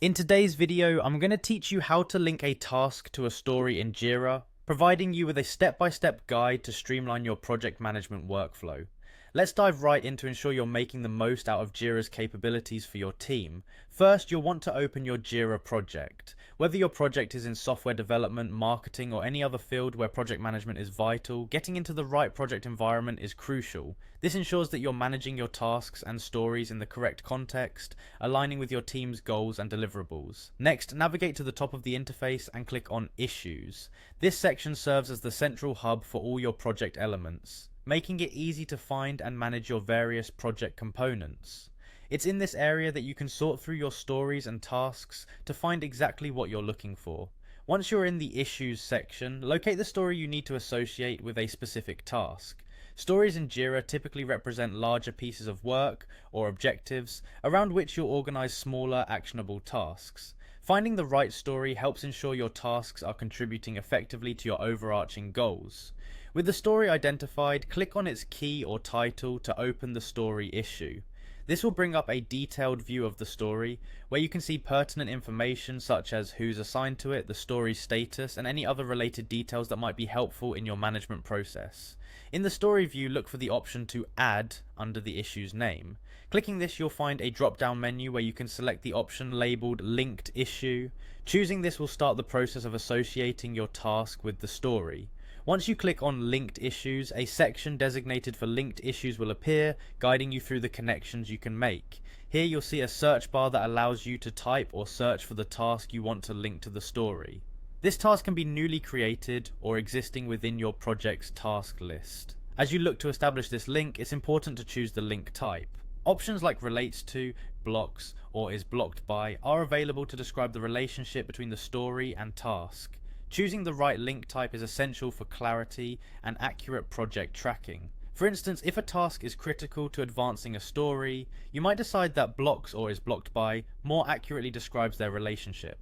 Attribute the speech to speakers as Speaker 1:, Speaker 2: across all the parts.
Speaker 1: In today's video, I'm going to teach you how to link a task to a story in Jira, providing you with a step-by-step guide to streamline your project management workflow. Let's dive right in to ensure you're making the most out of Jira's capabilities for your team. First, you'll want to open your Jira project. Whether your project is in software development, marketing, or any other field where project management is vital, getting into the right project environment is crucial. This ensures that you're managing your tasks and stories in the correct context, aligning with your team's goals and deliverables. Next, navigate to the top of the interface and click on Issues. This section serves as the central hub for all your project elements, making it easy to find and manage your various project components. It's in this area that you can sort through your stories and tasks to find exactly what you're looking for. Once you're in the Issues section, locate the story you need to associate with a specific task. Stories in Jira typically represent larger pieces of work or objectives around which you'll organize smaller, actionable tasks. Finding the right story helps ensure your tasks are contributing effectively to your overarching goals. With the story identified, click on its key or title to open the story issue. This will bring up a detailed view of the story, where you can see pertinent information such as who's assigned to it, the story's status, and any other related details that might be helpful in your management process. In the story view, look for the option to Add under the issue's name. Clicking this, you'll find a drop-down menu where you can select the option labeled Linked Issue. Choosing this will start the process of associating your task with the story. Once you click on Linked Issues, a section designated for linked issues will appear, guiding you through the connections you can make. Here you'll see a search bar that allows you to type or search for the task you want to link to the story. This task can be newly created or existing within your project's task list. As you look to establish this link, it's important to choose the link type. Options like relates to, blocks, or is blocked by are available to describe the relationship between the story and task. Choosing the right link type is essential for clarity and accurate project tracking. For instance, if a task is critical to advancing a story, you might decide that blocks or is blocked by more accurately describes their relationship.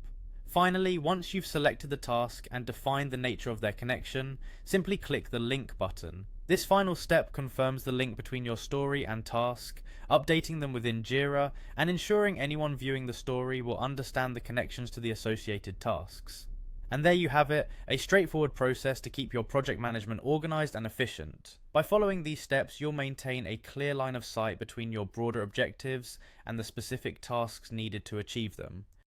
Speaker 1: Finally, once you've selected the task and defined the nature of their connection, simply click the link button. This final step confirms the link between your story and task, updating them within Jira and ensuring anyone viewing the story will understand the connections to the associated tasks. And there you have it, a straightforward process to keep your project management organized and efficient. By following these steps, you'll maintain a clear line of sight between your broader objectives and the specific tasks needed to achieve them.